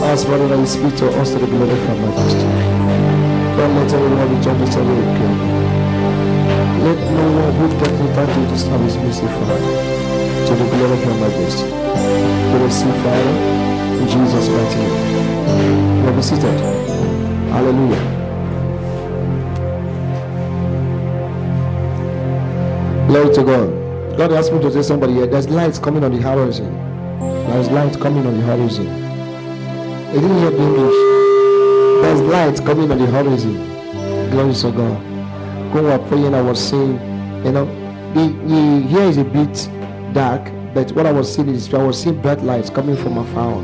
ask Father that you speak to us to the glory of your majesty. Don't let everyone return to tell you again. Let no one who gets in touch with this service miss it, Father, to the glory of your majesty. To receive, Father, in Jesus' mighty name. You will be seated. Hallelujah. Glory to God. God asked me to say somebody here. There's lights coming on the horizon. There's light coming on the horizon. I didn't hear the English. There's light coming on the horizon. Glory to God. When we were praying, I was saying, you know, the here is a bit dark, but what I was seeing is I was seeing bright lights coming from afar.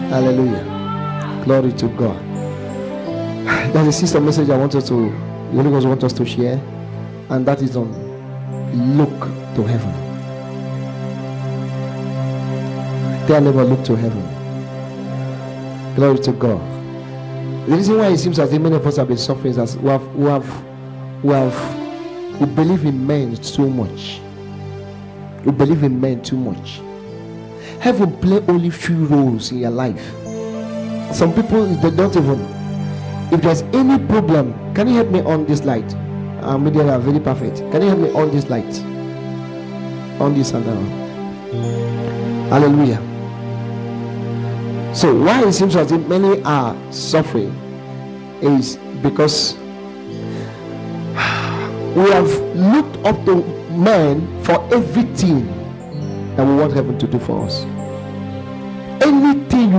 Hallelujah. Glory to God. There's a sister message I want us to, the Holy Ghost wants us to share, and that is on look to heaven. They never look to heaven. Glory to God. The reason why it seems as if many of us have been suffering is as we believe in men so much. We believe in men too much. Heaven play only few roles in your life. Some people, they don't even. If there's any problem, can you help me on this light? Maybe they are very perfect. Can you help me on this light? On this and down. Hallelujah. So why it seems as if many are suffering is because we have looked up to men for everything that we want heaven to do for us. Anything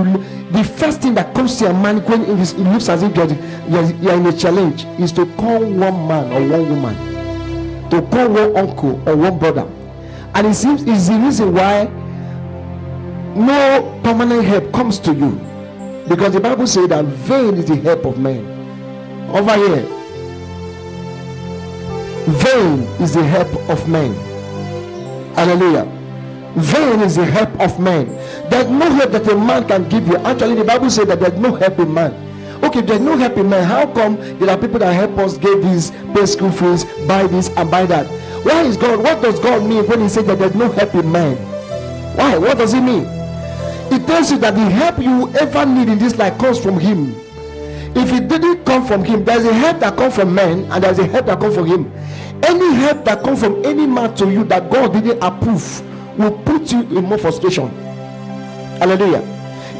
the first thing that comes to your mind when it looks as if you're in a challenge is to call one man or one woman, to call one uncle or one brother. And it seems it's the reason why no permanent help comes to you, because the Bible says that vain is the help of men. Over here, vain is the help of men. Hallelujah. Vain is the help of men. There's no help that a man can give you. Actually, the Bible says that there's no help in man. Okay, there's no help in man. How come there are people that help us get this, pay school fees, buy this and buy that? Why is God? What does God mean when he says that there's no help in man? Why? What does he mean? It tells you that the help you ever need in this life comes from him. If it didn't come from him, there's a help that comes from men and there's a help that comes from him. Any help that comes from any man to you that God didn't approve will put you in more frustration. Hallelujah.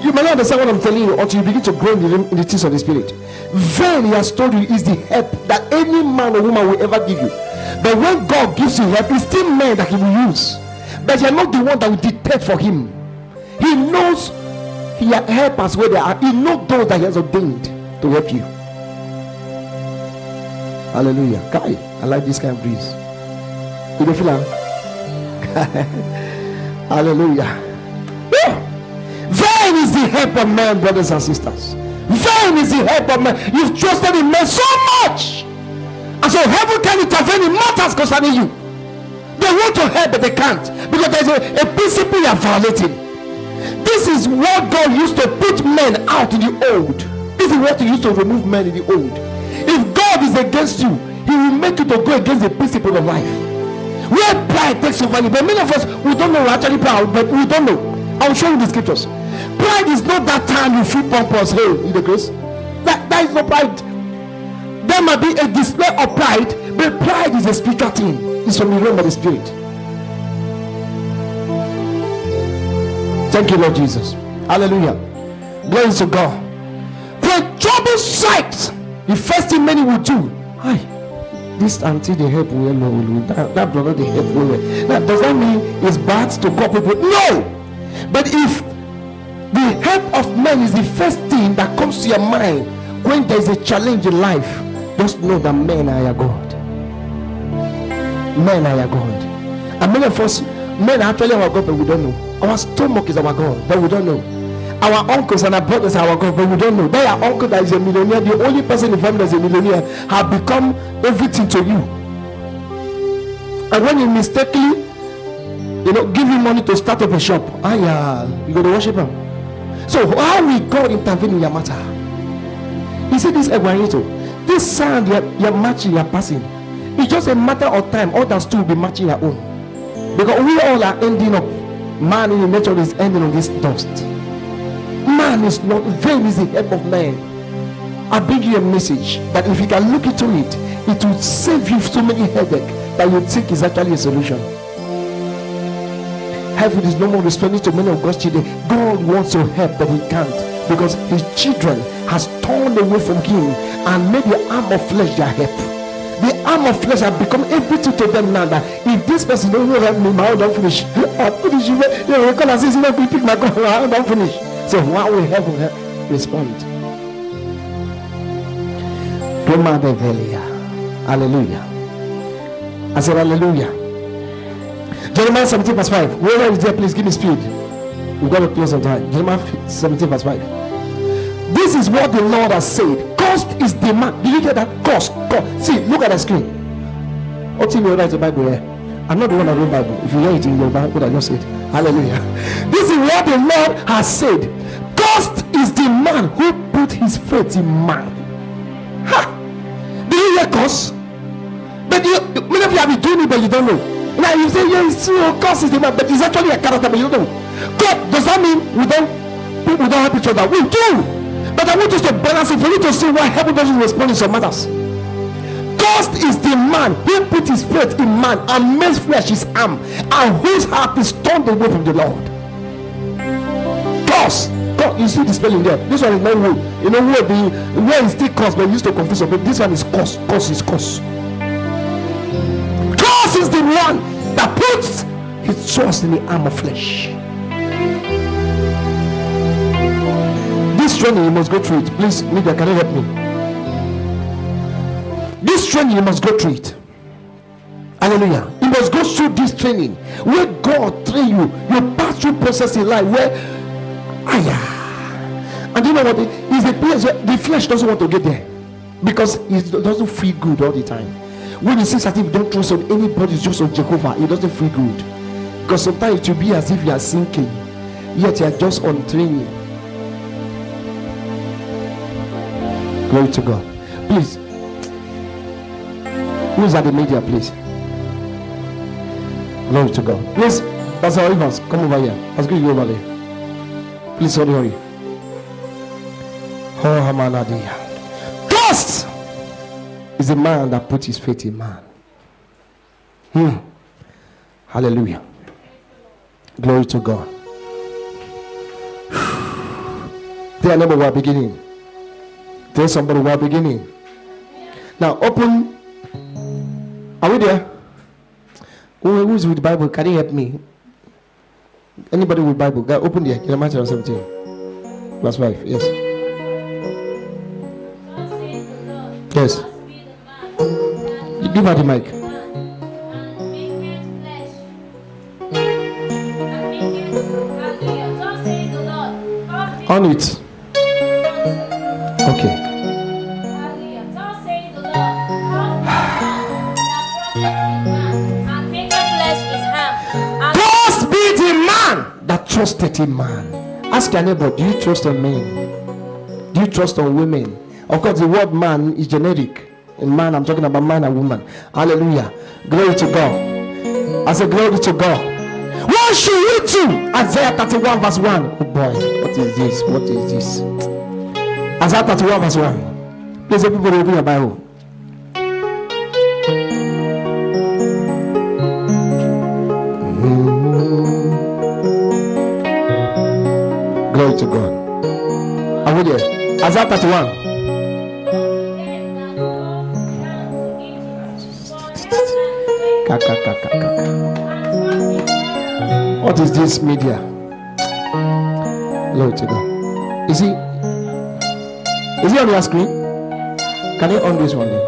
You may not understand what I'm telling you until you begin to grow in the things of the spirit. Vain, he has told you, is the help that any man or woman will ever give you. But when God gives you help, it's still men that he will use. But you're not the one that will dictate for him. He knows he has helpers where they are. He knows those that he has ordained to help you. Hallelujah. Kai, I like this kind of breeze. You don't feel that? Hallelujah. Yeah. Vain is the help of men, brothers and sisters. Vain is the help of men. You've trusted in men so much, and so heaven can intervene in matters concerning you. They want to help but they can't, because there's a principle you are violating. This is what God used to put men out in the old. This is what he used to remove men in the old. If God is against you, he will make you to go against the principle of life. Where pride takes over you. But many of us, we don't know we're actually proud, but we don't know. I'll show you the scriptures. Pride is not that time you feel pompous. Hey, in the grace. That is not pride. There might be a display of pride, but pride is a spiritual thing. It's from the realm of the spirit. Thank you, Lord Jesus. Hallelujah. Glory to God. When trouble strikes, the first thing many will do, hi, this auntie they help well, that brother they help well. Now, does that mean it's bad to call people? No. But if the help of men is the first thing that comes to your mind when there is a challenge in life, just know that men are your God. Men are your God. And many of us, men are actually our God, but we don't know. Our stomach is our God, but we don't know. Our uncles and our brothers are our God, but we don't know. That your uncle that is a millionaire, the only person in the family that is a millionaire, have become everything to you. And when you mistakenly, give him money to start up a shop, you go to worship him. So how will God intervene in your matter? He said this, this sound you're matching, you're passing. It's just a matter of time. Others too will be matching your own. Because we all are ending up. Man in the nature is ending on this dust. man is not, vain is the help of man. I bring you a message that if you can look into it, it will save you so many headaches that you think is actually a solution. Heaven is no more responding to many of God's children. God wants your help, but he can't, because his children has turned away from him and made the arm of flesh their help. The arm of flesh have become everything to them now, that if this person don't help me, my own don't finish. I finish. You know, call and say, you know, pick my God, I don't finish. So why will heaven respond? Hallelujah. I said hallelujah. Jeremiah 17 verse 5. Whoever is there, please give me speed. We've got to close on time. Jeremiah 17 verse 5. This is what the Lord has said. Cost is demand. Did you get that? Cost. See, look at the screen. What team you write the Bible here? I'm not the one that wrote the Bible. If you hear it in your Bible, what I just said. Hallelujah. This is what the Lord has said. Cost is the man who put his faith in man. Ha! Do you hear cost? But you, many of you have been doing it, but you don't know. Now you say, yeah, it's true, cost is the man, but it's actually a character, but you don't know. God, does that mean we don't help each other? We do. But I want us to balance it for you to see why heaven doesn't respond in some matters. Cost is the man who put his faith in man and makes flesh his arm, and whose heart is turned away from the Lord. Cost. You see the spelling there. This one is not woe. You know, woe is still cost, but it used to confuse them. But this one is cost. Cost is cost. Cost is the one that puts his trust in the arm of flesh. This training you must go through it. Please, media, can you help me? This training you must go through it. Hallelujah. You must go through this training where God train you. You pass through process in life where and you know what? It's a place where the flesh doesn't want to get there, because it doesn't feel good all the time. When you see something, you don't trust on anybody, it's just on Jehovah, it doesn't feel good, because sometimes it will be as if you are sinking, yet you are just on training. Glory to God. Please, who's at the media, please? Glory to God. Please, Pastor Evans, come over here. Let's go over there. Please hurry. Oh, Hamanadia. Trust is a man that puts his faith in man. Hallelujah. Glory to God. Tell neighbor we are beginning. Tell somebody we are beginning. Now open. Are we there? Who is with the Bible? Can you help me? Anybody with Bible? Go open there. Jeremiah 17 verse 5. Yes. Yes. Give her the mic. On it. Okay. Trust be the man that trusted in man. Ask your neighbor, do you trust on men? Do you trust on women? Of course, the word man is generic. In man, I'm talking about man and woman. Hallelujah. Glory to God. I say glory to God. What should we do? Isaiah 31 verse 1. Oh boy, what is this? What is this? Isaiah 31 verse 1. Please, everybody open your Bible. Glory to God. Are we there? Isaiah 31. What is this media? Glory to God. Is he on your screen? Can you on this one then?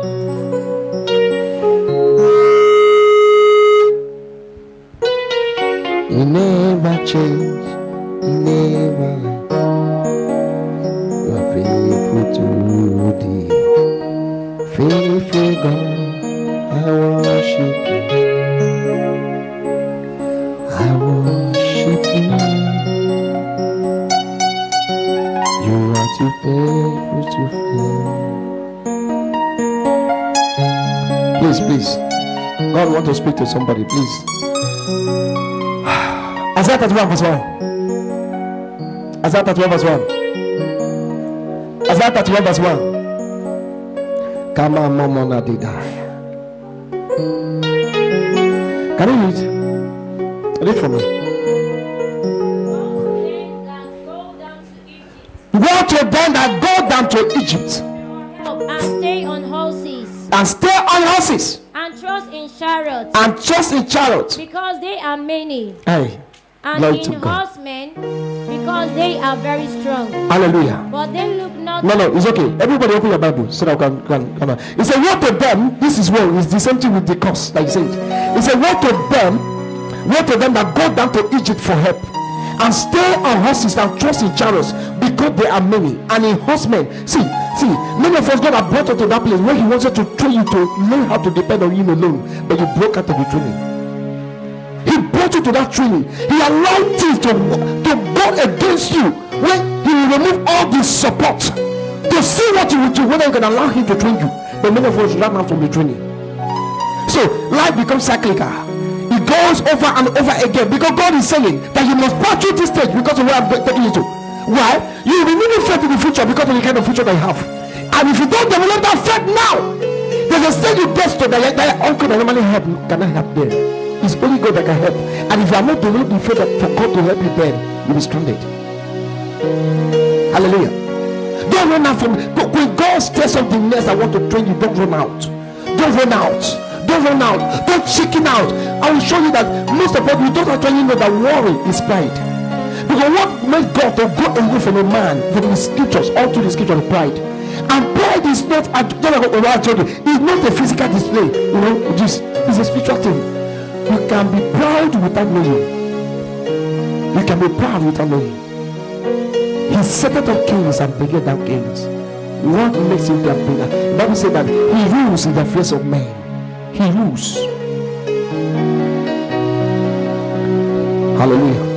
You never change. You never. You are faithful to thee. Faithful God, I worship you. I worship you. You are too faithful to fail. Please. God wants to speak to somebody, please. Isaiah 31 verse 1. Isaiah 31 verse 1. Isaiah 31 verse 1. Come on, Momona Dida. Can you read? Read for me. Woe to them that go down to Egypt. And stay on horses. And stay on horses. And trust in chariots. And trust in chariots. Because they are many. Hey. And in horsemen, because they are very strong. Hallelujah. But they look not. No, it's okay. Everybody open your Bible so that I can. He said, woe to them. This is well. It's the same thing with the curse, like you said. He said, woe to them that go down to Egypt for help, and stay on horses and trust in chariots, because they are many, and in horsemen. See, many of us, God have brought us to that place where He wanted to train you to learn how to depend on Him alone, but you broke out of the training. He brought you to that training. He allowed things to go against you when He will remove all the support to see what you will do, whether you can allow Him to train you. But many of us run out from the training. So life becomes cyclical. It goes over and over again, because God is saying that you must pass through this stage because of where I'm taking you to. Why? You will be needing faith in the future because of the kind of future that you have. And if you don't develop that faith now, there's a stage you get to that your uncle that normally help cannot help them. It's only God that can help. And if you are not developing faith for God to help you, then you'll be stranded. Hallelujah. Don't run out from when God says something next, I want to train you. Don't run out. Don't run out. Don't run out. Don't chicken out. I will show you that most of you don't actually know that worry is pride. Because what made God to go away from a man, from the scriptures, all to the scripture of pride. And pride is not, I told you, it's not a physical display. You know, it's a spiritual thing. You can be proud without knowing. You can be proud without knowing. He set up kings and begat down kings. What makes him that bigger? The Bible said that he rules in the face of men. He rules. Hallelujah.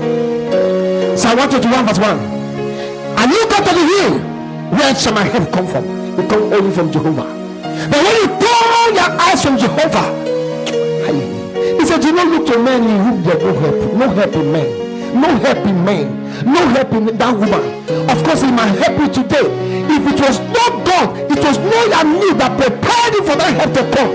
Psalm 121 verse 1. And you go to the hill, where shall my help come from? It comes only from Jehovah. But when you turn your eyes from Jehovah, he said, do not look to men in whom there is no help. No help in men. No help in men. No help in that woman. Of course, he might help you today. If it was not God, it was not your need that prepared you for that help to come.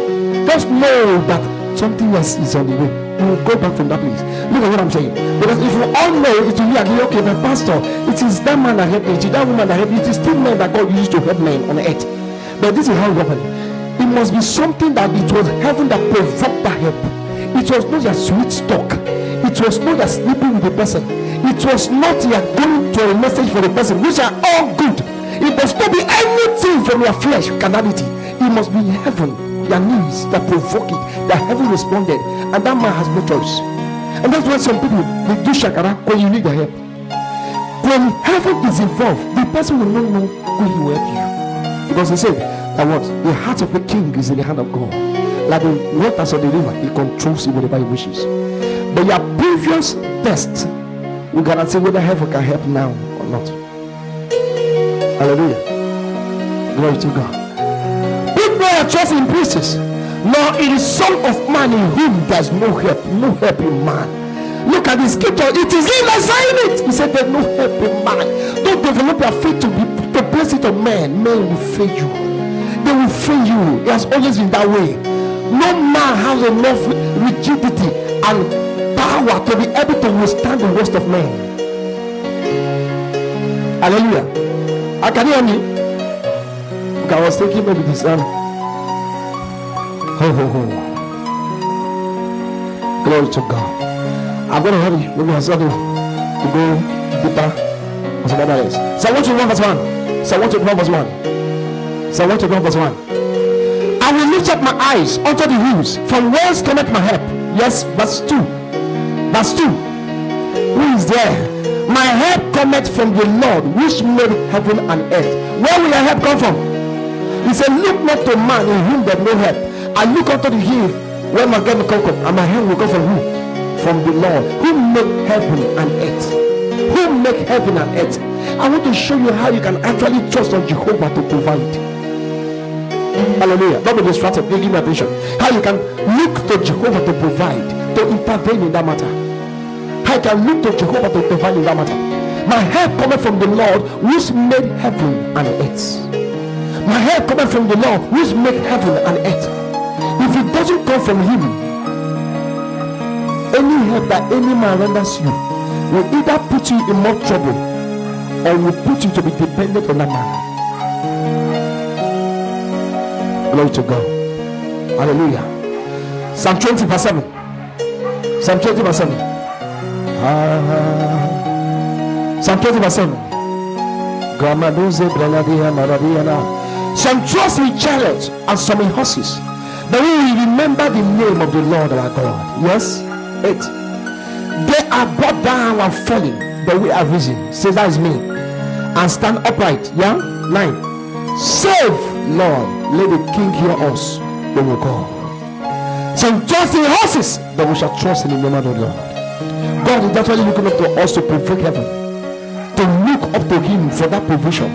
Just know that something else is on the way. You will go back from that place. Look at what I'm saying. Because if you all know, it will be like, okay, but pastor, it is that man that helped me, it is that woman that helped me, it is still men that God used to help men on earth. But this is how it happened. It must be something that it was heaven that provoked that help. It was not your sweet talk. It was not your sleeping with the person. It was not your going to a message for the person, which are all good. It must not be anything from your flesh, carnality. It must be heaven, your knees that provoke it, that heaven responded, and that man has no choice. And that's why some people they do shakara when you need their help. When heaven is involved, the person will not know who he will help you, because he said that what the heart of the king is in the hand of God. Like the waters of the river, he controls it whatever he wishes. But your previous test will guarantee whether heaven can help now or not. Hallelujah. Glory to God. Put no trust in princes, nor in the Son of Man, in whom there's no help in man. Look at the scripture. It is him that saying it. He said there's no help in man. Don't develop your faith to place it on men. Men will fail you. They will fail you. It has always been that way. No man has enough rigidity and power to be able to withstand the worst of men. Hallelujah. Can you hear me? Okay, I was thinking maybe this Glory to God. I'm going to hurry. Maybe I said to go deeper or some other else. Psalm 121 verse 1. Psalm 121 verse 1. Psalm 121 verse 1. I will lift up my eyes unto the hills, from whence cometh my help. Yes, verse 2. Verse 2. Who is there? My help cometh from the Lord, which made heaven and earth. Where will your help come from? He said, look not to man in whom there is no help. I look unto the hill, where my help will come from. And my help will come from who? From the Lord, who made heaven and earth. Who made heaven and earth. I want to show you how you can actually trust on Jehovah to provide. Hallelujah. Don't be distracted. Give me attention. How you can look to Jehovah to provide, to intervene in that matter. How you can look to Jehovah to intervene in that matter. My help cometh from the Lord, which made heaven and earth. My help cometh from the Lord, which made heaven and earth. If it doesn't come from him, any help that any man renders you will either put you in more trouble or will put you to be dependent on that man. Glory to God. Hallelujah. Psalm 20 verse 7. Psalm 20 verse 7. Psalm 20 verse 7. Some trust in chariots and some in horses, but we will remember the name of the Lord our God. Yes. 8. They are brought down and falling, but we are risen. Says that is me. And stand upright. Yeah. 9. Save, Lord, let the King hear us. We will go. Some trust in horses, but we shall trust in the name of the Lord. God is actually looking up to us to provoke heaven, to look up to him for that provision,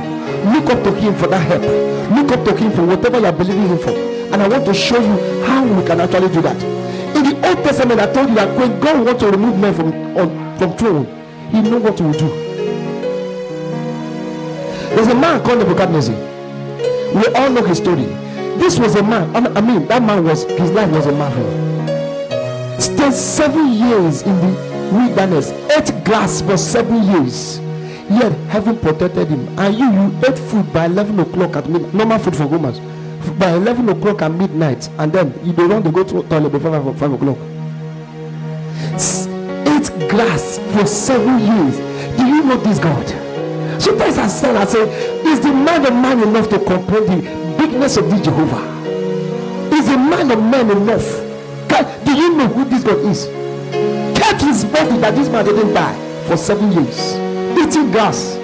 look up to him for that help, look up to him for whatever you are believing him for. And I want to show you how we can actually do that. In the Old Testament, I told you that when God wants to remove men from throne, he knows what he will do. There's a man called Nebuchadnezzar. We all know his story. This was a man, I mean, that man was, his life was a marvel. Stayed 7 years in the wilderness, ate grass for 7 years, yet heaven protected him. And you ate food by 11 o'clock at midnight, normal food for Romans, by 11 o'clock at midnight, and then you don't want to go to the toilet before 5 o'clock. Ate grass for 7 years. Do you know this God? Sometimes I stand and say, is the man of man enough to comprehend the bigness of this Jehovah? Is the man of man enough? Do you know who this God is? Kept his body that this man didn't die for 7 years, eating grass.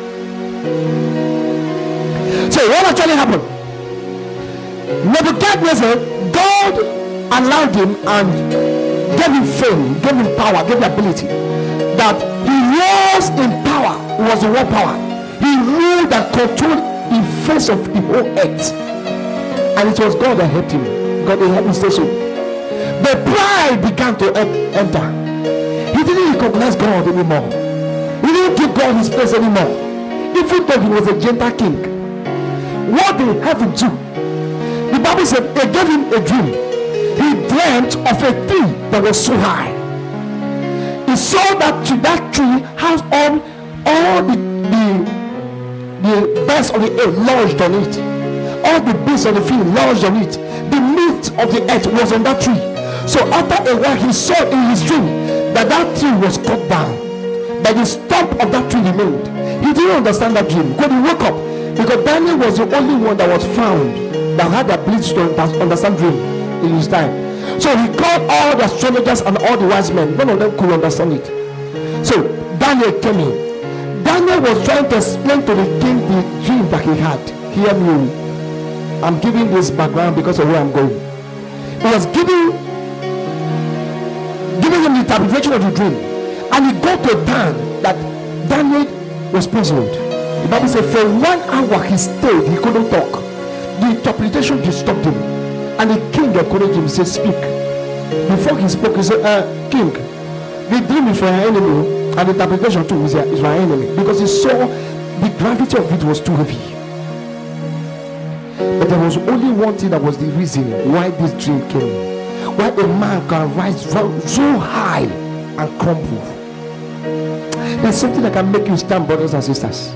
So what actually happened? Nebuchadnezzar, God allowed him and gave him fame, gave him power, gave him ability, that he rose in power, was the war power. He ruled and controlled the face of the whole earth, and it was God that helped him. God helped him stay so. The pride began to enter. He didn't recognize God anymore. He didn't give God his place anymore, even though he was a gentle king. What did heaven do? The Bible said they gave him a dream. He dreamt of a tree that was so high. He saw that tree has all the birds of the earth lodged on it. All the beasts of the field lodged on it. The meat of the earth was on that tree. So after a while, he saw in his dream that tree was cut down, but the stump of that tree remained. He didn't understand that dream. When he woke up, because Daniel was the only one that was found that had the ability to understand dream in his time. So he called all the astrologers and all the wise men. None of them could understand it. So Daniel came in. Daniel was trying to explain to the king the dream that he had. Hear me. I'm giving this background because of where I'm going. He was giving him the interpretation of the dream, and he got to a time that Daniel was puzzled. The Bible said for 1 hour he stayed, he couldn't talk. The interpretation disturbed him, and the king encouraged him, said, speak. Before he spoke, he said, king, the dream is for your enemy, and the interpretation too is for your enemy, because he saw the gravity of it was too heavy. But there was only one thing that was the reason why this dream came. Why a man can rise so high and crumble. There's something that can make you stand, brothers and sisters.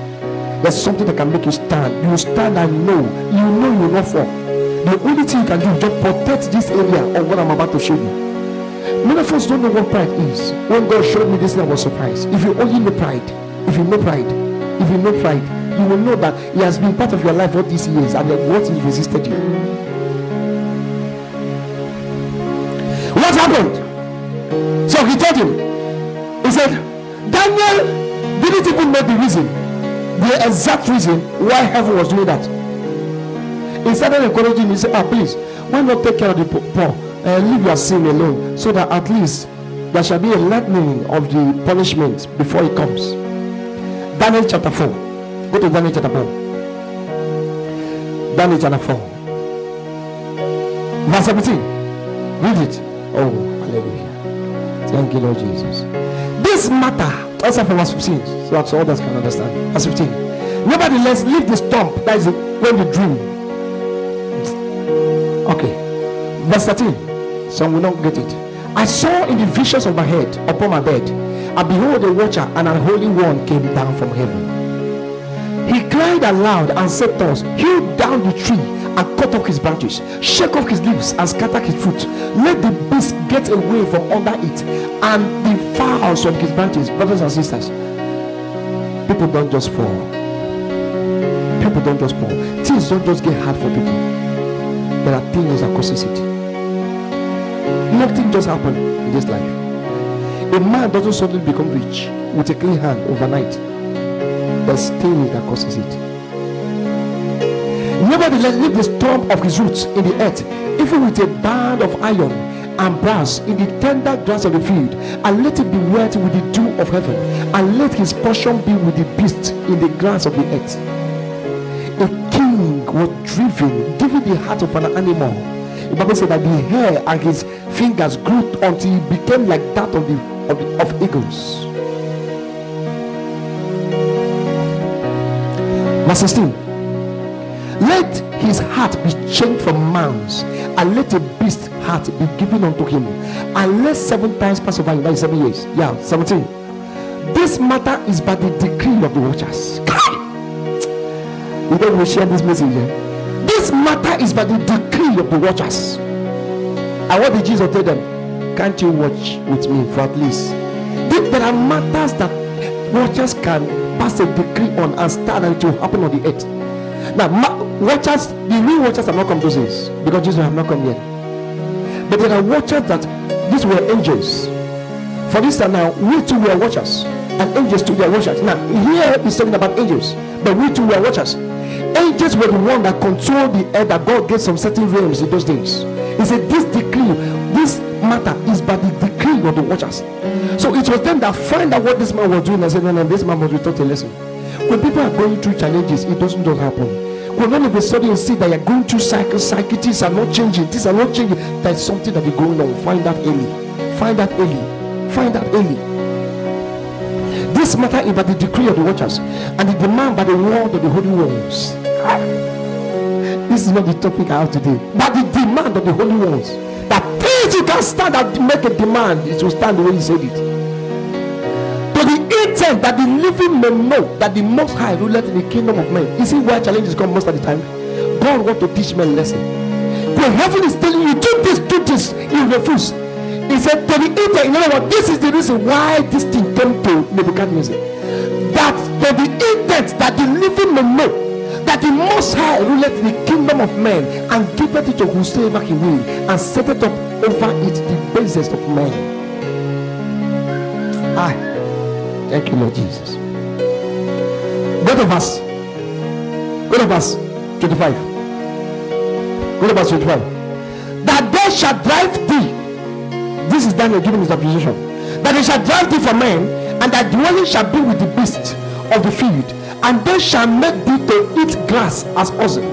There's something that can make you stand. You stand and know you will not fall. The only thing you can do is just protect this area of what I'm about to show you. Many of us don't know what pride is. When God showed me this thing, I was surprised. If you only know pride, if you know pride, you will know that he has been part of your life all these years, and then what he resisted you. What happened? So he told him, he said, Daniel didn't even know the reason, the exact reason why heaven was doing that. He started encouraging him. He said, please, why not take care of the poor and leave your sin alone, so that at least there shall be a lightening of the punishment before it comes. Daniel chapter 4. Go to Daniel chapter 4. Daniel chapter 4. Verse 17. Read it. Oh, hallelujah. Thank you, Lord Jesus. This matter Let's start from verse 15 so that others can understand. Verse 15. Nevertheless, leave the stump, that is when you dream. Okay. Verse 13. Some will not get it. I saw in the visions of my head upon my bed, and behold, a watcher and an holy one came down from heaven. He cried aloud and said to us, hew down the tree and cut off his branches, shake off his leaves and scatter his fruit. Let the beast get away from under it, and the fowls from his branches. Brothers and sisters, people don't just fall. People don't just fall. Things don't just get hard for people. There are things that causes it. Nothing just happened in this life. A man doesn't suddenly become rich with a clean hand overnight. There's things that causes it. Nevertheless, leave the stump of his roots in the earth, even with a band of iron and brass in the tender grass of the field, and let it be wet with the dew of heaven, and let his portion be with the beasts in the grass of the earth. A king was driven, given the heart of an animal. The Bible said that the hair and his fingers grew until he became like that of eagles. Verse 16. Let his heart be changed from man's, and let a beast's heart be given unto him, and let 7 times pass over him. That is 7 years. 17. This matter is by the decree of the watchers. We don't will share this message here. This matter is by the decree of the watchers. And what did Jesus tell them? Can't you watch with me for at least? There are matters that watchers can pass a decree on and start, and it will happen on the earth. Now, watchers, the real watchers have not come those days because Jesus have not come yet. But there are watchers that these were angels. For instance, now we too were watchers, and angels too were watchers. Now, here is talking about angels, but we too were watchers. Angels were the one that controlled the earth, that God gave some certain realms in those days. He said, this decree, this matter is by the decree of the watchers. So it was them that find out what this man was doing and said, no, this man must be taught a lesson. When people are going through challenges, it doesn't just happen. When all of a sudden you see that you're going through cycles, things are not changing, things are not changing, there's something that is going on. Find that early. Find that early. Find that early. This matter is by the decree of the watchers, and the demand by the word of the holy ones. This is not the topic I have today, but the demand of the holy ones. That things you can stand and make a demand, it will stand the way he said it. To the intent that the living may know that the Most High ruleth in the kingdom of men. You see why challenges come most of the time? God wants to teach men a lesson. When heaven is telling you, do this, you refuse. He said, to the intent, in other words, this is the reason why this thing came to Nebuchadnezzar. That to the intent that the living may know that the Most High ruleth in the kingdom of men, and giveth it to whosoever he will, and setteth up over it the basis of men. Thank you, Lord Jesus. Go to verse 25. Go to verse 25. That they shall drive thee. This is Daniel giving his appreciation. That they shall drive thee from men, and thy dwelling shall be with the beasts of the field, and they shall make thee to eat grass as oxen,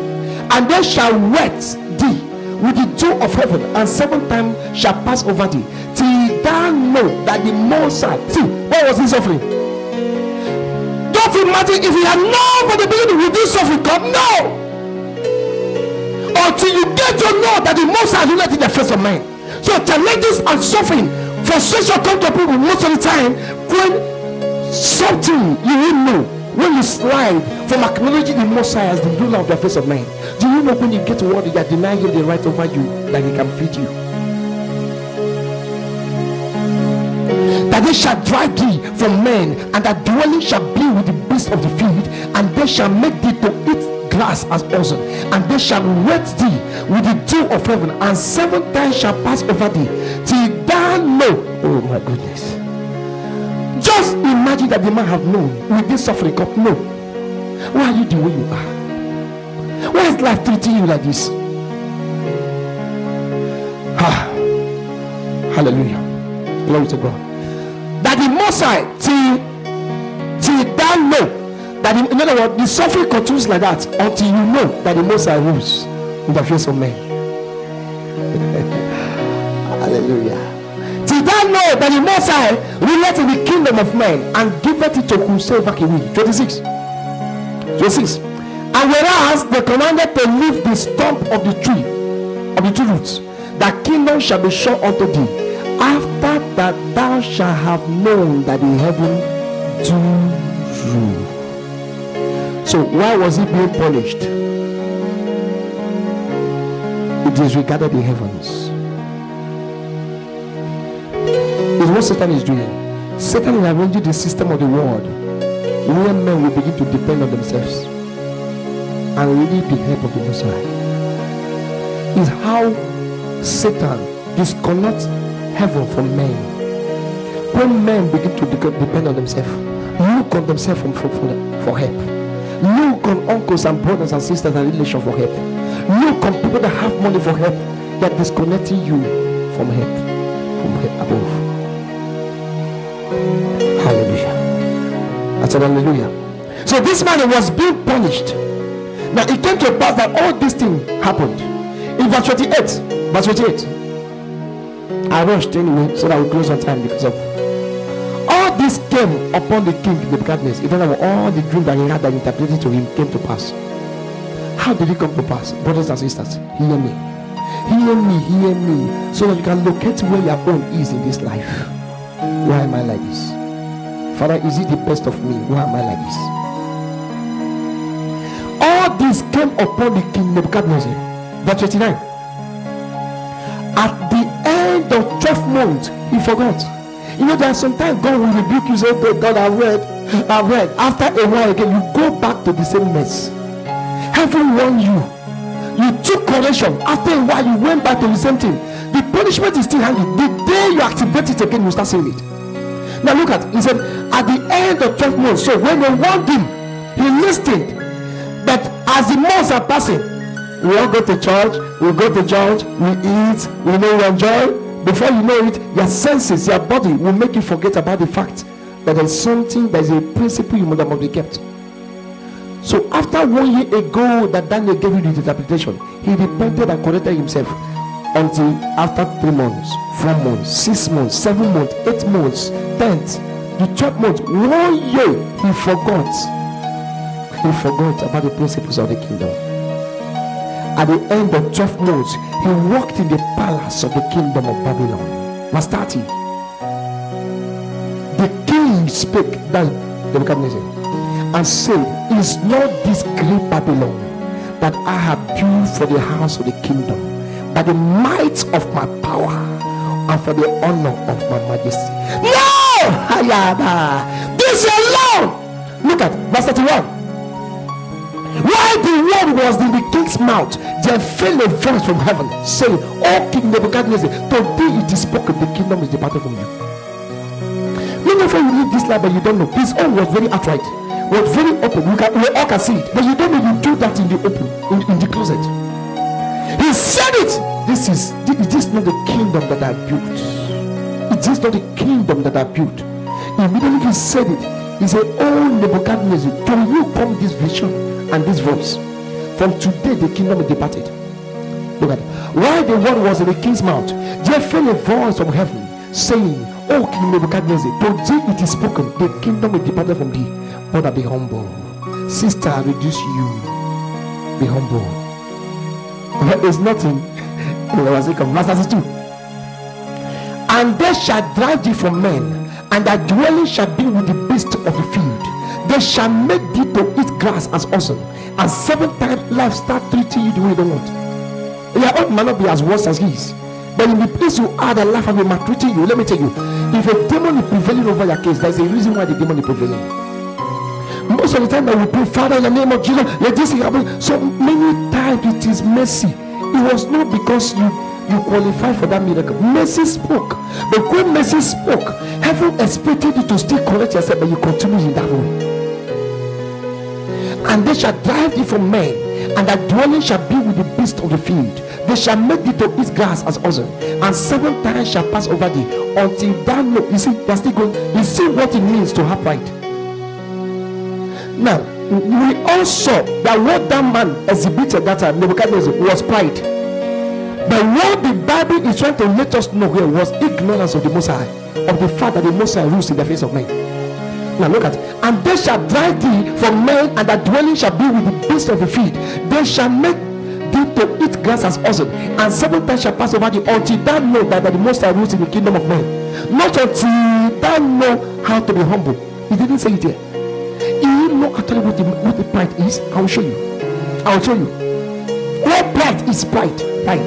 and they shall wet thee with the dew of heaven, and 7 times shall pass over thee, till thou know that the Most High. See, what was he suffering? Don't imagine if he had known from the beginning, would this suffering come? No! Until you get to know that the Most High ruleth in the face of men. So challenges and suffering, frustration come to people most of the time when something you will know, when you slide from acknowledging the Most High as the ruler of the face of man. Do you know when you get to what you are denying him the right over you, that he can feed you? That they shall drive thee from men, and that dwelling shall be with the beasts of the field, and they shall make thee to eat grass as oxen, and they shall wet thee with the dew of heaven, and 7 times shall pass over thee, till thou know. Oh my goodness. Just imagine that the man have known with this suffering cup. No. Why are you the way you are? Why is life treating you like this? Hallelujah. Glory to God. That the Most High, till thou know that in other words, the suffering continues like that until you know that the Most High rules in the face of men. Hallelujah. Till thou know that the Most High relate in the kingdom of men and giveth it to whosoever he will. 26. And whereas they commanded to leave the stump of the tree roots, that kingdom shall be shown unto thee, after that thou shalt have known that the heaven do rule. So why was he being punished? He disregarded the heavens. It's what Satan is doing. Satan is arranging the system of the world where men will begin to depend on themselves and need the help of the Most High. Is how Satan disconnects heaven from men. When men begin to depend on themselves, look on themselves for help, look on uncles and brothers and sisters and relations for help, look on people that have money for help, they are disconnecting you from help above. Hallelujah. I said hallelujah. So this man was being punished. Now it came to pass that all these things happened. In verse 28, I rushed anyway so that we close on time because of all this came upon the king Nebuchadnezzar. It doesn't all the dream that he had that interpreted to him came to pass. How did it come to pass? Brothers and sisters, hear me, so that you can locate where your own is in this life. Why am I like this? Father, is it the best of me? Why am I like this? All this came upon the king Nebuchadnezzar. Verse 29. At the end of 12 months, he forgot. You know, there are sometimes God will rebuke you, say, okay, God, I've read. After a while again, you go back to the same mess. Heaven warned you. You took correction. After a while, you went back to the same thing. The punishment is still hanging. The day you activate it again, you start seeing it. Now look at, he said, at the end of 12 months. So when they warned him, he listened. But as the months are passing, we all go to church, we go to church, we eat, we know we enjoy. Before you know it, your senses, your body will make you forget about the fact that there's something, there's a principle you must be kept. So after 1 year ago that Daniel gave you the interpretation, he repented and corrected himself until after 3 months, 4 months, 6 months, 7 months, 8 months, 10th, the 12th month, 1 year, he forgot about the principles of the kingdom. At the end of 12 months, he walked in the palace of the kingdom of Babylon. Verse 30. The king spake, that's Nebuchadnezzar, and said, is not this great Babylon that I have built for the house of the kingdom by the might of my power and for the honor of my majesty? No! This alone. Look at verse 31. While the word was in the king's mouth, there fell a voice from heaven, saying, O King Nebuchadnezzar, today it is spoken, the kingdom is departed from you. Many of you live this life, but you don't know. His own was very outright, was very open. We all can see it, but you don't know you do that in the open, in the closet. He said it. This is not the kingdom that I built. It is not the kingdom that I built. Immediately he said it. He said, Oh Nebuchadnezzar, can you come this vision and this voice? From today the kingdom is departed. Look at it. While the word was in the king's mouth, there fell a voice from heaven, saying, O King Nebuchadnezzar, today it is spoken, the kingdom is departed from thee. Brother, be humble. Sister, I reduce you. Be humble. There is nothing. Verse 32. And they shall drive thee from men, and thy dwelling shall be with the beasts of the field. They shall make thee to eat grass as oxen, and 7 times life start treating you the way you don't want. Your own might not be as worse as his, but in the place you are, the life will be maltreating you. Let me tell you, if a demon is prevailing over your case, there's a reason why the demon is prevailing. Most of the time that we pray, Father, in the name of Jesus, let this happen. So many times it is mercy. It was not because you qualified for that miracle. Mercy spoke. But when mercy spoke, heaven expected you to still correct yourself, but you continue in that way. And they shall drive thee from men, and thy dwelling shall be with the beasts of the field. They shall make thee to eat grass as oxen, and 7 times shall pass over thee, until thou know. You see, they're still going. You see what it means to have pride. Now, we all saw that what that man exhibited that time, Nebuchadnezzar, was pride. But what the Bible is trying to let us know here was ignorance of the Most High, of the fact that the Most High rules in the face of men. Now look at it. And they shall drive thee from men, and thy dwelling shall be with the beasts of the field. They shall make thee to eat grass as oxen, and 7 times shall pass over thee, until thou know that the Most High rules in the kingdom of men. Not until thou know how to be humble. He didn't say it here. You know actually what the pride is. I will show you. I will show you. What pride is pride. Pride.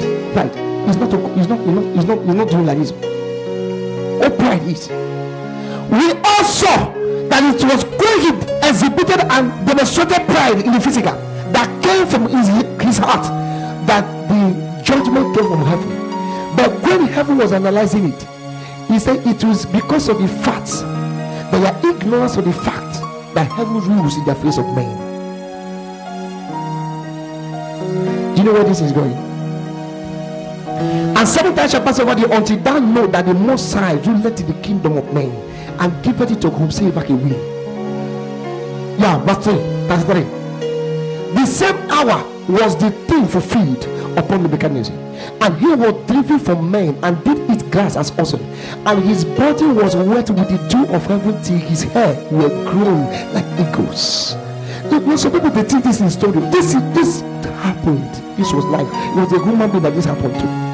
It's not doing like this. What pride is. We all saw that it was when he exhibited and demonstrated pride in the physical that came from his heart, that the judgment came from heaven. But when heaven was analyzing it, he said it was because of the facts. They are ignorance of the fact that heaven rules in the face of men. Do you know where this is going? And 7 times shall pass over thee, until thou know that the Most High ruleth in the kingdom of men, and giveth it to whomsoever he will. Yeah, verse 33. The same hour was the thing fulfilled upon Nebuchadnezzar, and he was driven from men, and did eat grass as oxen, and his body was wet with the dew of heaven, till his hair were grown like eagles. Some people, they think this is story. This happened. This was life. It was a human being that this happened to.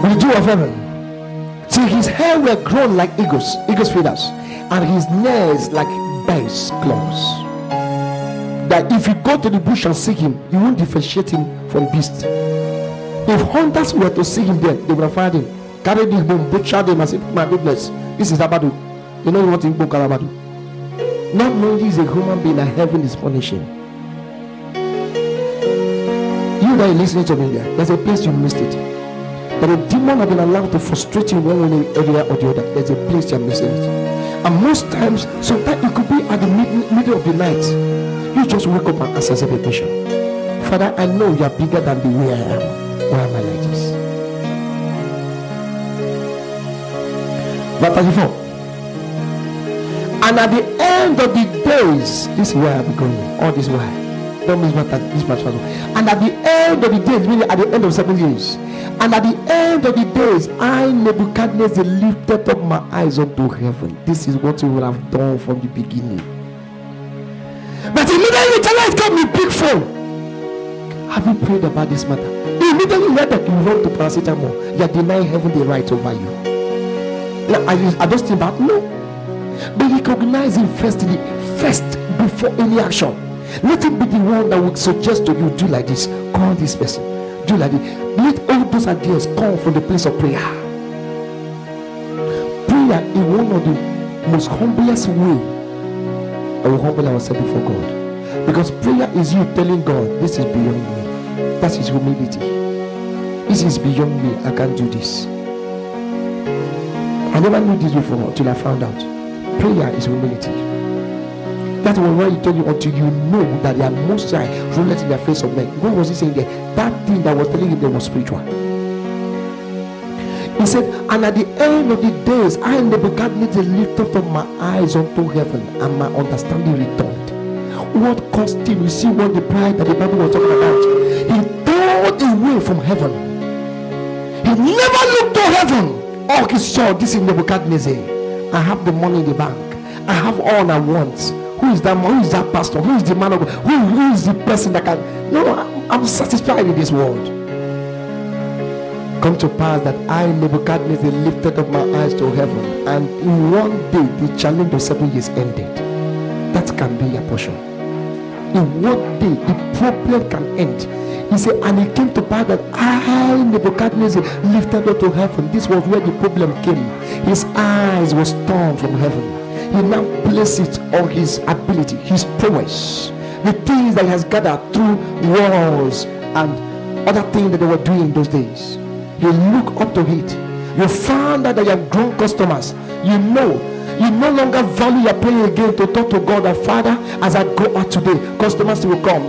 With the dew of heaven, till his hair were grown like eagles' feathers, and his nails like bears' claws. That if you go to the bush and see him, you won't differentiate him from beasts. If hunters were to see him there, they would have found him, carried him home, butchered him, and said, my goodness, this is Abadu. You know what in Book Abadu? Not knowing he's a human being and heaven is punishing. You that are listening to me there, there's a place you missed it. But a demon have been allowed to frustrate you in one area or the other. There's a place you're missing it. And most times, sometimes it could be at the middle of the night. You just wake up and ask yourself a question. Father, I know you are bigger than the way I am. Why am I like this? Verse 34. And at the end of the days, this is where I'm going. All this while. Don't miss this much. And at the end of the days, meaning at the end of 7 years, and at the end of the days, I, Nebuchadnezzar, lifted up my eyes unto heaven. This is what you would have done from the beginning. But immediately the light got me big phone. Have you prayed about this matter? You immediately heard that you run to paracetamol. You are denying heaven the right over you. Now, I just think about no. But recognize him first before any action. Let him be the one that would suggest to you, do like this, call this person, do like this. Let all those ideas come from the place of prayer. Prayer is one of the most humblest way I will humble ourselves before God, because prayer is you telling God, this is beyond me. That is humility. This is beyond me. I can't do this. I never knew this before until I found out. Prayer is humility. That was why he told you, until you know that they are Most High ruled in the face of men. What was he saying there? That thing that was telling him there was spiritual. He said, and at the end of the days, I, Nebuchadnezzar, lifted up my eyes unto heaven, and my understanding returned. What caused him? You see what the pride that the Bible was talking about. He turned away from heaven. He never looked to heaven. Oh, he saw, this is Nebuchadnezzar. I have the money in the bank. I have all I want. Who is that man? Who is that pastor? Who is the man of God? Who is the person that can? No, I'm satisfied in this world. Come to pass that I, Nebuchadnezzar, lifted up my eyes to heaven, and in one day the challenge of 7 years ended. That can be your portion. In one day the problem can end. He said, and it came to pass that I, Nebuchadnezzar, lifted up to heaven. This was where the problem came. His eyes was torn from heaven. He now placed it on his ability, his prowess, the things that he has gathered through wars and other things that they were doing in those days. You look up to it. You found out that you have grown customers. You know, you no longer value your prayer again to talk to God and Father, as I go out today, customers will come.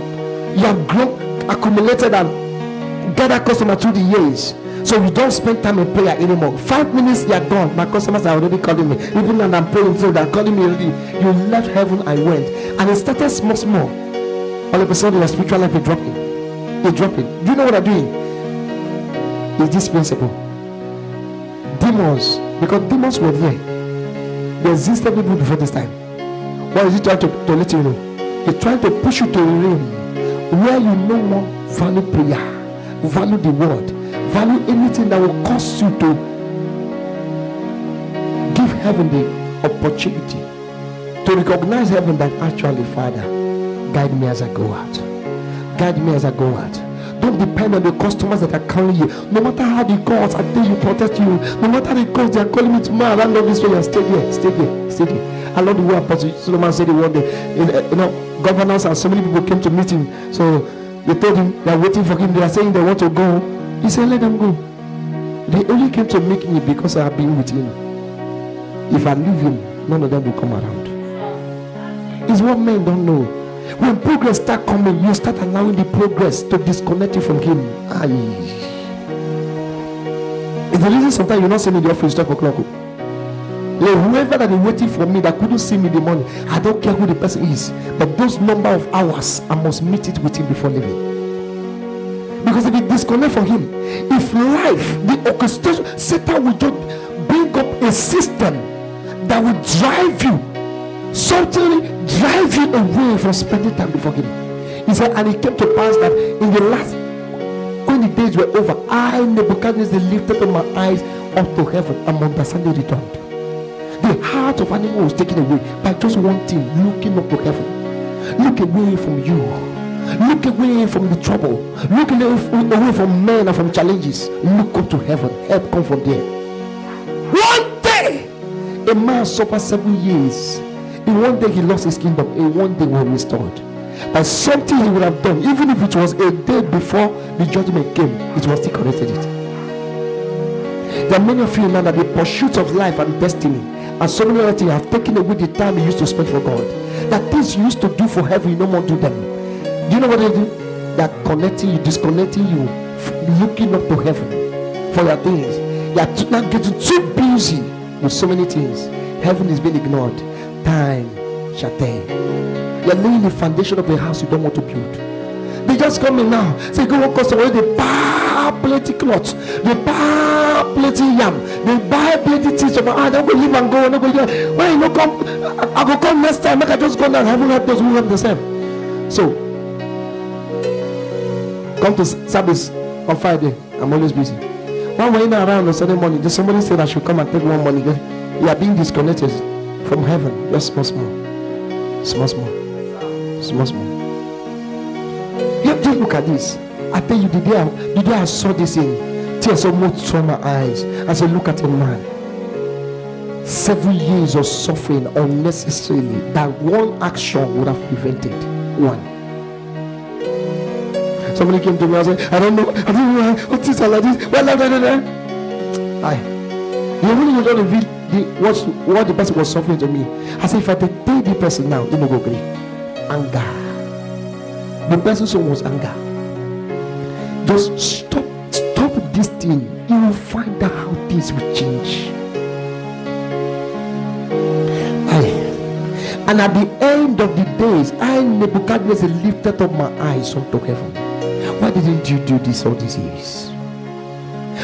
You have grown, accumulated and gathered customers through the years. So you don't spend time in prayer anymore. 5 minutes, you are gone. My customers are already calling me. Even when I'm praying, so they're calling me already. You left heaven, I went. And it started small. All of a sudden, your spiritual life is dropping. They drop it. Do you know what they're doing? It's this principle. Demons, because demons were there. They existed even before this time. What is he trying to let you know? He's trying to push you to a realm where you no more value prayer, value the word, value anything that will cause you to give heaven the opportunity to recognize heaven that actually, Father, guide me as I go out. Guide me as I go out. Don't depend on the customers that are calling you. No matter how the gods are there, you protect you. No matter the gods they are calling me tomorrow, I love this way. Stay there, stay there, stay there. I love the way Apostle Solomon said the one day. Governors and so many people came to meet him. So they told him they are waiting for him. They are saying they want to go. He said, let them go. They only came to meet me because I have been with him. If I leave him, none of them will come around. It's what men don't know. When progress start coming, you start allowing the progress to disconnect you from him. It's the reason sometimes you not see me in the office 12 o'clock. Like whoever that is waiting for me that couldn't see me in the morning, I don't care who the person is, but those number of hours I must meet it with him before leaving. Because if you disconnect from him, if life, the orchestration, Satan will just bring up a system that will drive you, certainly drive you away from spending time before him. He said, and it came to pass that in the last, when the days were over, I, Nebuchadnezzar, lifted up my eyes up to heaven, and my understanding returned. The heart of animal was taken away by just one thing, looking up to heaven. Look away from you. Look away from the trouble. Look away from men and from challenges. Look up to heaven. Help come from there. One day, a man suffered 7 years. In one day he lost his kingdom. In one day he was restored. By something he would have done, even if it was a day before the judgment came, it was still corrected it. There are many of you now that the pursuit of life and destiny and so many other things have taken away the time you used to spend for God. That things you used to do for heaven, you no more do them. Do you know what they do? They are connecting you, disconnecting you, looking up to heaven for your things. You are now getting too busy with so many things. Heaven is being ignored. Time shall tell. You are laying the foundation of a house you don't want to build. They just come in now. Say, go on customer, they buy plenty clothes, they buy plenty yam, they buy plenty things. I don't go leave and go. I don't go leave. When you no come, I go come next time. I can just go down. Heaven help those who help themselves. So come to service on Friday. I'm always busy. One way around on Sunday morning, there's somebody said I should come and take one money. You are being disconnected from heaven. Just small. You have to look at this. I tell you, the day I saw this in tears almost from my eyes. I said, look at a man. 7 years of suffering unnecessarily that one action would have prevented. One. Somebody came to me and said, I don't know what is all like this. Well, you really would not reveal what the person was suffering to me. I said, if I tell the person now, they will go agree. Anger. The person's soul was anger. Just stop this thing. You will find out how things will change. And at the end of the days, I, Nebuchadnezzar, lifted up my eyes unto heaven. Why didn't you do this all these years?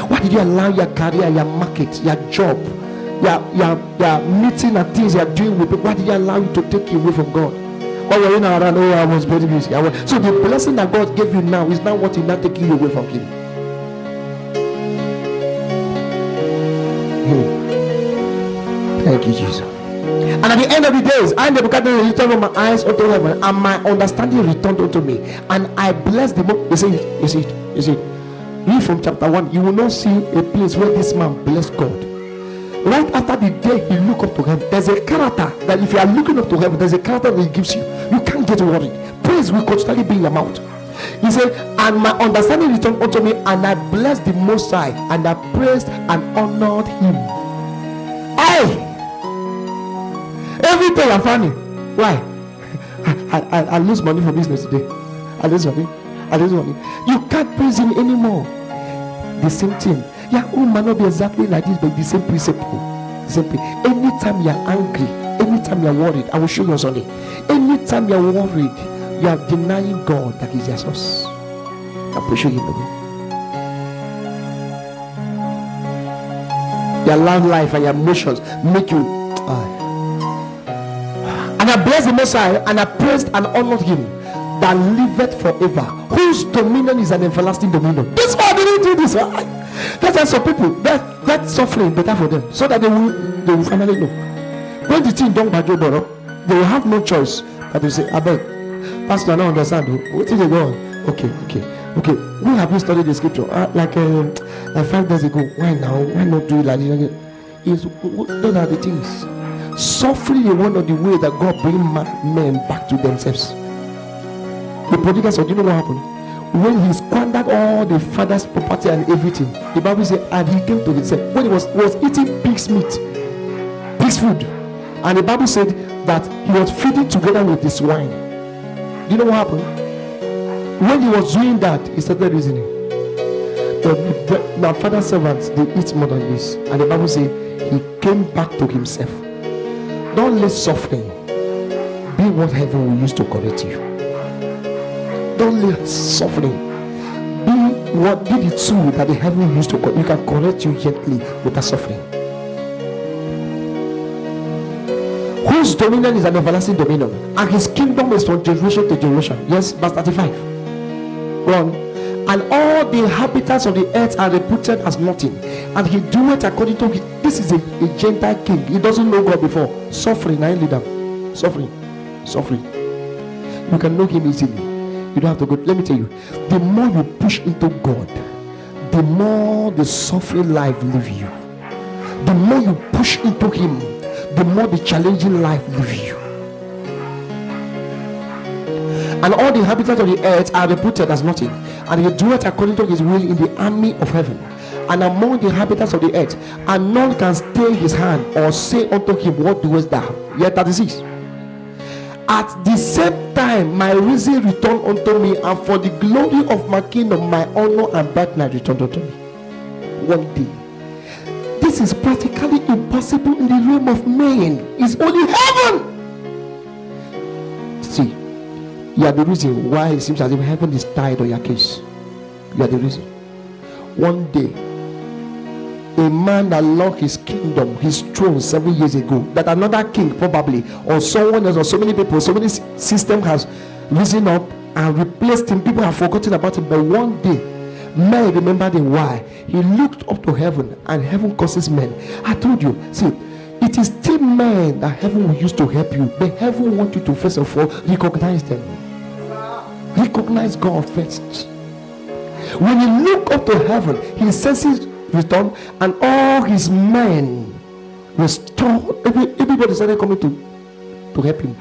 Why did you allow your career, your market, your job, your meeting and things you are doing with people? Why did you allow it to take you away from God? Why were you not around? Oh, I was very busy. So the blessing that God gave you now is not what is not taking you away from Him. Thank you, Jesus. And at the end of the days, I, Nebuchadnezzar, lifted up my eyes unto heaven, and my understanding returned unto me, and I blessed the most. You see it. Read from chapter 1. You will not see a place where this man blessed God. Right after the day he looked up to heaven, there's a character that if you are looking up to heaven, there's a character that he gives you. You can't get worried. Praise will constantly be in your mouth. He said, and my understanding returned unto me, and I blessed the Most High, and I praised and honored him. Every day I'm funny. Why? I lose money for business today. I lose money. You can't praise him anymore. The same thing. Your own might not be exactly like this, but the same principle. Anytime you're angry, anytime you're worried, I will show you on Sunday. Anytime you're worried, you are denying God that is your source. You're pushing him away. Your love life and your emotions make you. And I bless the Messiah, and I praised and honored him that liveth forever, whose dominion is an everlasting dominion. This one didn't do this. That's why some people that suffering better for them, so that they will finally know. When the thing don't badge over, they will have no choice but they say, I beg, Pastor, I don't understand. What did they go on? Okay. We have been studying the scripture like 5 days ago. Why now? Why not do it like this? Those are the things. Suffering is one of the ways that God brings men back to themselves. The prodigal son, do you know what happened? When he squandered all the father's property and everything, the Bible says, and he came to himself. When he was eating pig's meat, pig's food, and the Bible said that he was feeding together with the swine. Do you know what happened? When he was doing that, he started reasoning. My father's servants, they eat more than this. And the Bible says he came back to himself. Don't let suffering be what heaven will use to correct you. Don't let suffering be the tool that the heaven will use to correct you. Can correct you gently without suffering. Whose dominion is an everlasting dominion, and his kingdom is from generation to generation. Yes, verse 35. One, and all the inhabitants of the earth are reputed as nothing, and he doeth according to his. This is a Gentile king. He doesn't know God before. Suffering, I lead them. Suffering. You can know him easily. You don't have to go. Let me tell you, the more you push into God, the more the suffering life leave you. The more you push into him, the more the challenging life leave you. And all the inhabitants of the earth are reputed as nothing, and he doeth according to his will in the army of heaven and among the inhabitants of the earth, and none can stay his hand or say unto him, what doest thou? Yet 36. At the same time my reason returned unto me, and for the glory of my kingdom my honor and birthright returned unto me. One day. This is practically impossible in the realm of man. It's only heaven. See, you are the reason why it seems as if heaven is tied on your case. You are the reason. One day, a man that lost his kingdom, his throne 7 years ago, that another king probably, or someone else, or so many people, so many system has risen up and replaced him. People have forgotten about him. But one day, men remembered him. Why? He looked up to heaven, and heaven causes men. I told you, see, it is still men that heaven will use to help you, but heaven wants you to first of all recognize them. Recognize God first. When you look up to heaven, his senses return, and all his men restored. Everybody started coming to help him.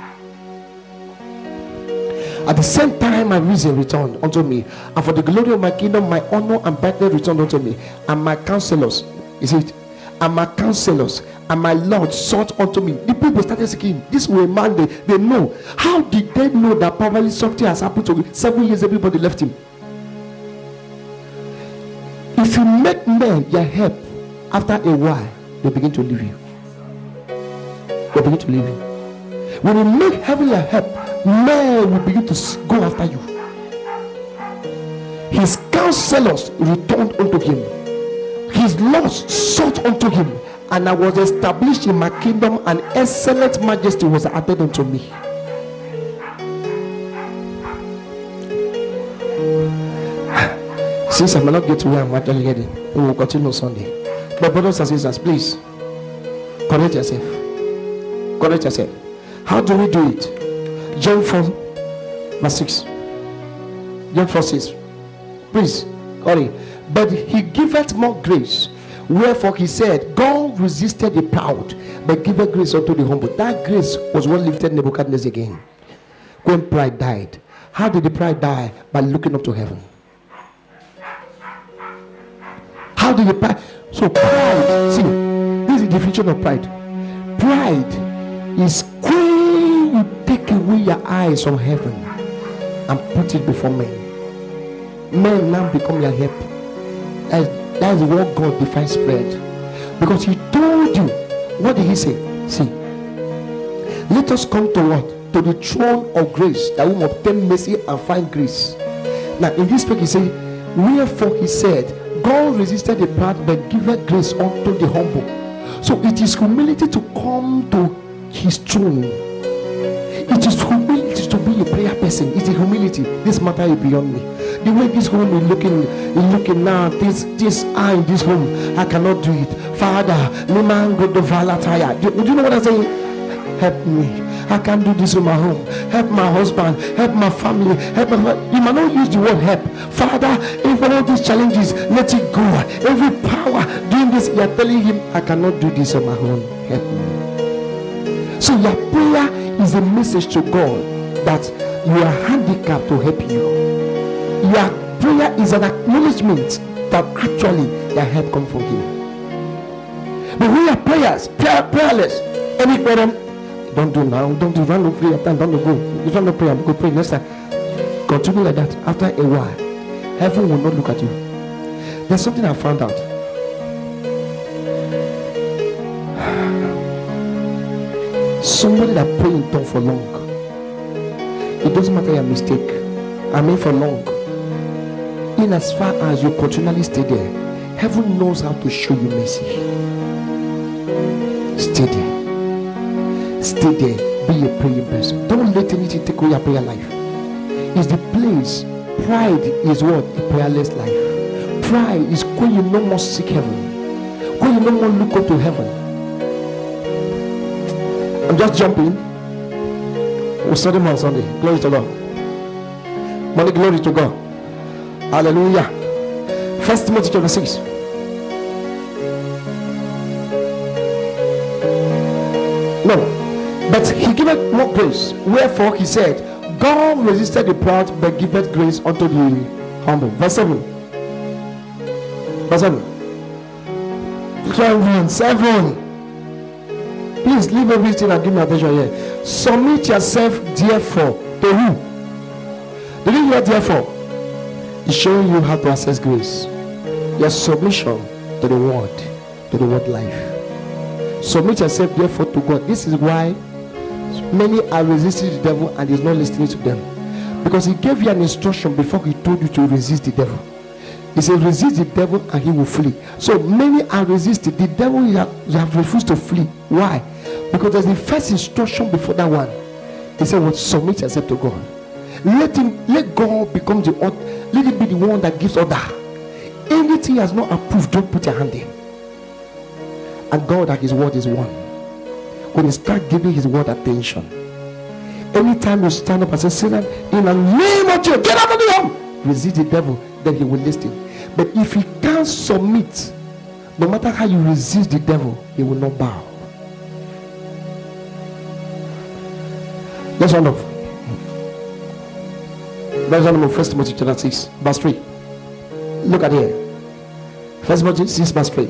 At the same time my reason returned unto me, and for the glory of my kingdom my honor and birthright returned unto me, and my counselors, and my counselors and my lord sought unto me. The people started seeking. This was a man they know. How did they know that probably something has happened to him? 7 years everybody left him. If you make men your help, after a while they begin to leave you. They begin to leave you. When you make heaven your help, men will begin to go after you. His counselors returned unto him, his lords sought unto him, and I was established in my kingdom, and excellent majesty was added unto me. Since I may not get to where I'm actually heading, we will continue Sunday. But brothers and sisters, please correct yourself. Correct yourself. How do we do it? John 4 verse 6. John 4 6. Please hurry. But he giveth more grace. Wherefore he said, God resisted the proud, but giveth grace unto the humble. That grace was what lifted Nebuchadnezzar again when pride died. How did the pride die? By looking up to heaven. How did the pride? So pride, see, this is the definition of pride. Pride is when you take away your eyes from heaven and put it before men. Men now become your help. That is what God defines pride. Because he told you, what did he say? See, let us come to what? To the throne of grace, that we may obtain mercy and find grace. Now in this book he said, wherefore he said, God resisted the proud but giveth grace unto the humble. So it is humility to come to his throne. It is humility to be a prayer person. It is humility. This matter is beyond me. The way this home is looking now, this I in this home, I cannot do it. Father, Liman go to Valataya. Do you know what I'm saying? Help me. I can't do this in my home. Help my husband. Help my family. Help my You might not use the word help. Father, if all these challenges, let it go. Every power doing this, you are telling him, I cannot do this on my own. Help me. So your prayer is a message to God that you are handicapped to help you. Your prayer is an acknowledgement that actually your help comes from him. But when your prayerless, any prayer, don't do now, don't do random prayer time, don't go. You don't pray, go pray next time. Continue like that. After a while, heaven will not look at you. There's something I found out. Somebody that pray in tongue for long, it doesn't matter your mistake. I mean for long. In as far as you continually stay there, heaven knows how to show you mercy. Stay there. Stay there. Be a praying person. Don't let anything take away your prayer life. It's the place. Pride is what? A prayerless life. Pride is when you no more seek heaven, when you no more look up to heaven. I'm just jumping. We'll study more on Sunday. Glory to God. Money, glory to God. Hallelujah. 1 Timothy chapter 6. No, but he giveth more grace. Wherefore he said, God resisted the proud, but giveth grace unto the humble. Verse 7. Verse 7. 7. Please leave everything and give me attention here. Submit yourself therefore to who? Did you hear therefore? It's showing you how to access grace. Your submission to the word life. Submit yourself therefore to God. This is why many are resisting the devil and he's not listening to them, because he gave you an instruction before he told you to resist the devil. He said resist the devil and he will flee. So many are resisting the devil. You have refused to flee. Why? Because there's the first instruction before that one. He said, well, submit yourself to God. Let God become the order. Let it be the one that gives order. Anything he has not approved, don't put your hand in. And God, that his word is one. When you start giving his word attention, anytime you stand up and say, Satan, in the name of Jesus, get out of the home, resist the devil, then he will listen. But if he can't submit, no matter how you resist the devil, he will not bow. Let's round off. Let's round off 1 Timothy chapter 6, verse 3. Look at here. 1 Timothy 6, verse 3.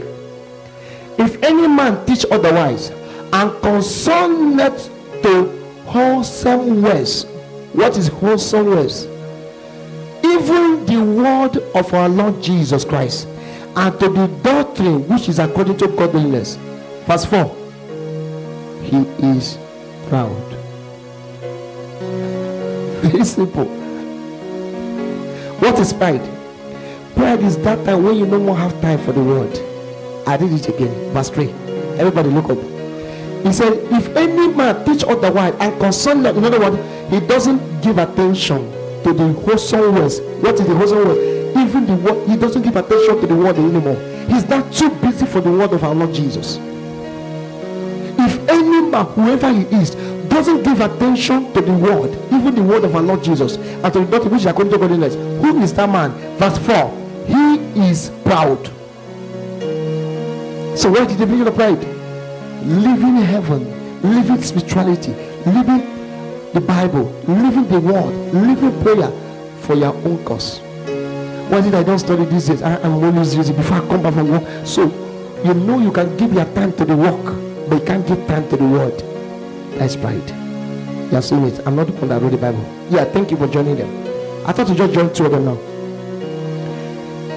If any man teach otherwise, and concern not to wholesome words. What is wholesome words? Even the word of our Lord Jesus Christ, and to the doctrine which is according to godliness. Verse 4. He is proud. Very simple. What is pride? Pride is that time when you no more have time for the word. I read it again. Verse 3. Everybody look up. He said, if any man teach otherwise and concern, in other words, he doesn't give attention to the wholesome words. What is the wholesome word? Even the word, he doesn't give attention to the word anymore. He's not too busy for the word of our Lord Jesus. If any man, whoever he is, doesn't give attention to the word, even the word of our Lord Jesus, and to the doctrine which is according to godliness, who is that man? Verse 4. He is proud. So what is the definition of pride? Living heaven, living spirituality, living the Bible, living the word, living prayer for your own cause. Why is it I don't study these days? I'm always using before I come back from work. So you know you can give your time to the work, but you can't give time to the word. That's pride. You have seen it. I'm not the one that wrote the Bible. Yeah, thank you for joining them. I thought you just joined two of them now,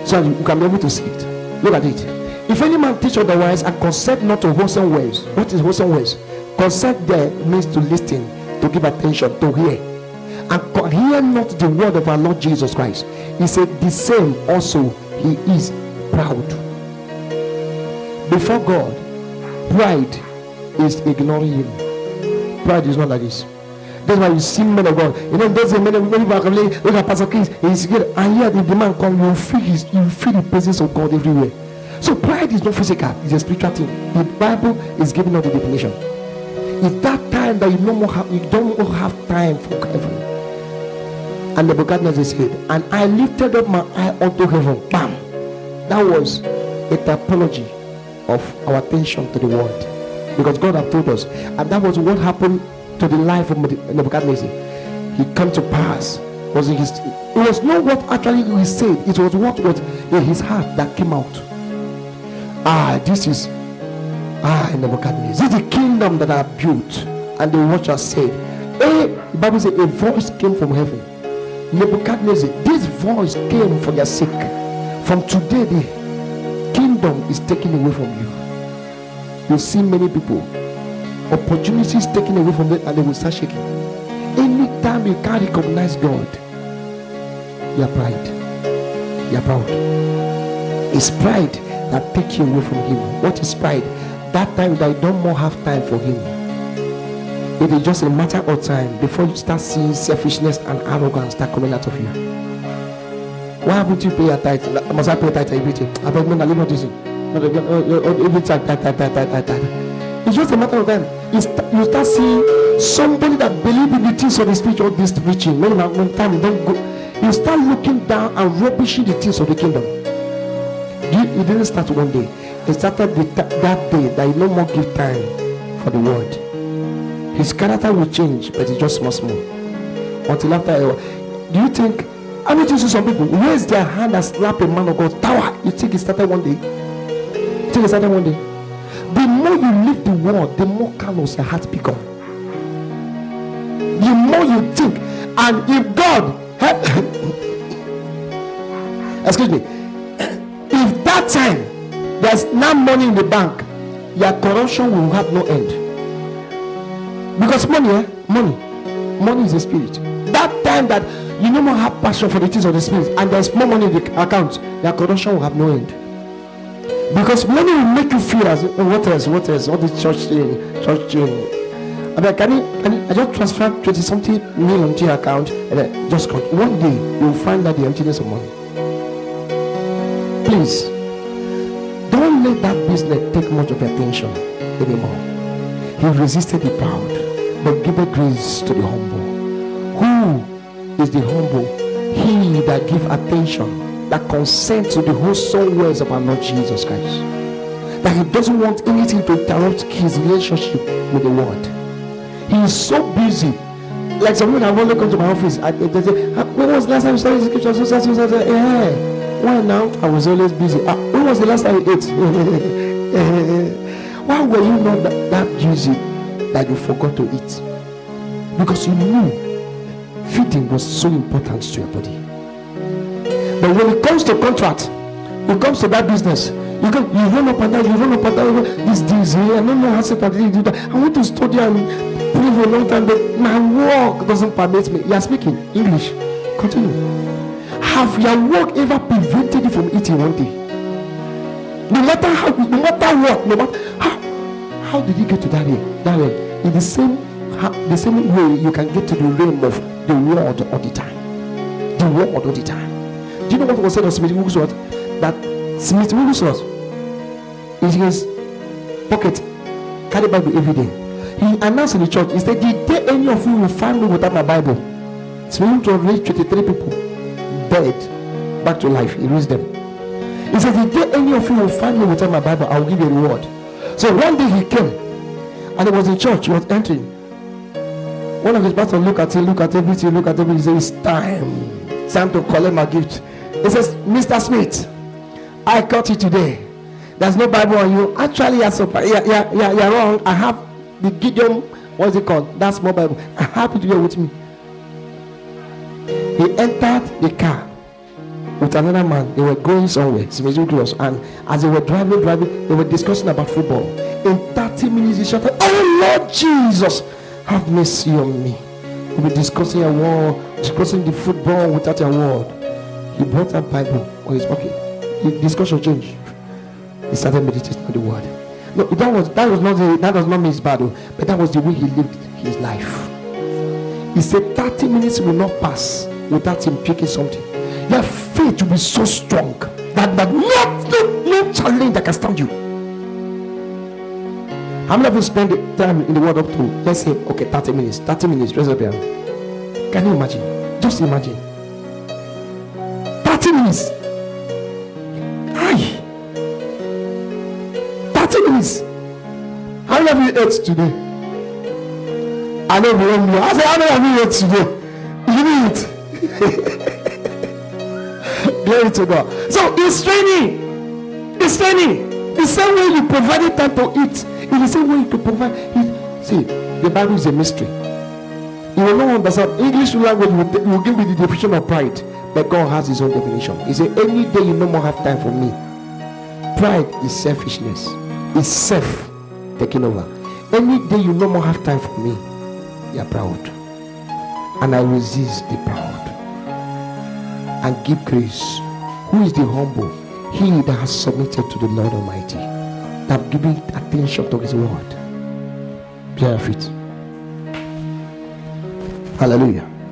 so you can be able to see it. Look at it. If any man teach otherwise and consent not to wholesome words. What is wholesome words? Consent there means to listen, to give attention, to hear. and hear not the word of our Lord Jesus Christ. He said, the same also he is proud. Before God, pride is ignoring him. Pride is not like this. That's why you see men of God. You know, there's a man of God, look at Pastor Chris, he's good, and yet if the man comes, you feel the presence of God everywhere. So pride is not physical, it's a spiritual thing. The Bible is giving us the definition. It's that time that you don't have time for heaven. And Nebuchadnezzar said, and I lifted up my eye unto heaven. Bam! That was a typology of our attention to the word, because God have told us, and that was what happened to the life of Nebuchadnezzar. He come to pass. It was not what actually he said, it was what was in his heart that came out. This is Nebuchadnezzar. This is the kingdom that I built. And the watcher said, the Bible said a voice came from heaven. Nebuchadnezzar, this voice came for your sake. From today, the kingdom is taken away from you. You see many people, opportunities taken away from them, and they will start shaking. Anytime you can't recognize God, you are pride. You are proud. It's pride that takes you away from him. What is pride? That time that you don't more have time for him. It is just a matter of time before you start seeing selfishness and arrogance start coming out of you. Why haven't you pay your tithe? Must I pay tithe everything? I beg me, I live not this. Every time, it's just a matter of time. You start seeing somebody that believes in the things of the spirit or this preaching. When time don't go, you start looking down and rubbishing the things of the kingdom. It didn't start one day. It started that day that you no more give time for the word. His character will change, but it's just small. Until after a while. Do you think, I mean, you see some people raise their hand and slap a man of God tower? You think it started one day? You think it started one day? The more you live the word, the more callous your heart become. The more you think, and if God excuse me, if that time there's no money in the bank, your corruption will have no end. Because money is a spirit. That time that you no more have passion for the things of the spirit, and there's more money in the account, your corruption will have no end. Because money will make you feel as what else? All this church thing. I mean, can I just transfer 20-something million to your account and then just count? One day you'll find that the emptiness of money. Please don't let that business take much of your attention anymore. He resisted the proud, but giveth grace to the humble. Who is the humble? He that give attention, that consent to the wholesome words of our Lord Jesus Christ. That he doesn't want anything to interrupt his relationship with the word. He is so busy. Like someone have only come to my office. They say, when was the last time you studied the scripture? Why now? I was always busy. When was the last time you ate? Why were you not that busy that you forgot to eat? Because you knew feeding was so important to your body. But when it comes to contract, it comes to that business, you run up and down, these days here, I don't know how to do that. I want to study and pray for a long time, but my work doesn't permit me. You are speaking English. Continue. Have your work ever prevented you from eating one day? No matter how did you get to that realm? In the same way you can get to the realm of the word all the time. The word all the time. Do you know what was said of Smith Wigglesworth? That Smith Wigglesworth in his pocket carry Bible every day. He announced in the church, he said, the day any of you will find me without my Bible, Smith Wigglesworth raised 23 people dead back to life. He raised them. He said, the day any of you will find me without my Bible, I will give you a reward. So one day he came and he was in church, he was entering. One of his pastors look at everything. He said, it's time to collect my gift. He says, Mr. Smith, I caught you today. There's no Bible on you. Actually, you're wrong. I have the Gideon, what's it called? That small Bible. I have it here with me. He entered the car with another man. They were going somewhere, and as they were driving, they were discussing about football. In 30 minutes, he shouted, oh Lord Jesus, have mercy on me. We'll be discussing a war, discussing the football without a word. He brought that Bible on his pocket. The discussion changed. He started meditating on the word. No, that does not mean it's bad, but that was the way he lived his life. He said 30 minutes will not pass without him picking something. Your faith will be so strong that no challenge that can stand you. How many of you spend time in the word up to, let's say, okay, 30 minutes, raise up your hand. Can you imagine? Just imagine. 30 minutes. Aye. 30 minutes. How many of you ate today? I know we don't know. I said, how many of you ate today? You eat. Glory to God. So it's training. It's training. The same way you provided time to eat, in the same way you can provide it. See, the Bible is a mystery. You will not understand. English language will give you the definition of pride, but God has his own definition. He said, any day you no more have time for me. Pride is selfishness. It's self taking over. Any day you no more have time for me, you are proud. And I resist the proud and give grace. Who is the humble? He that has submitted to the Lord Almighty, that have given attention to his word. Prayer of it. Hallelujah.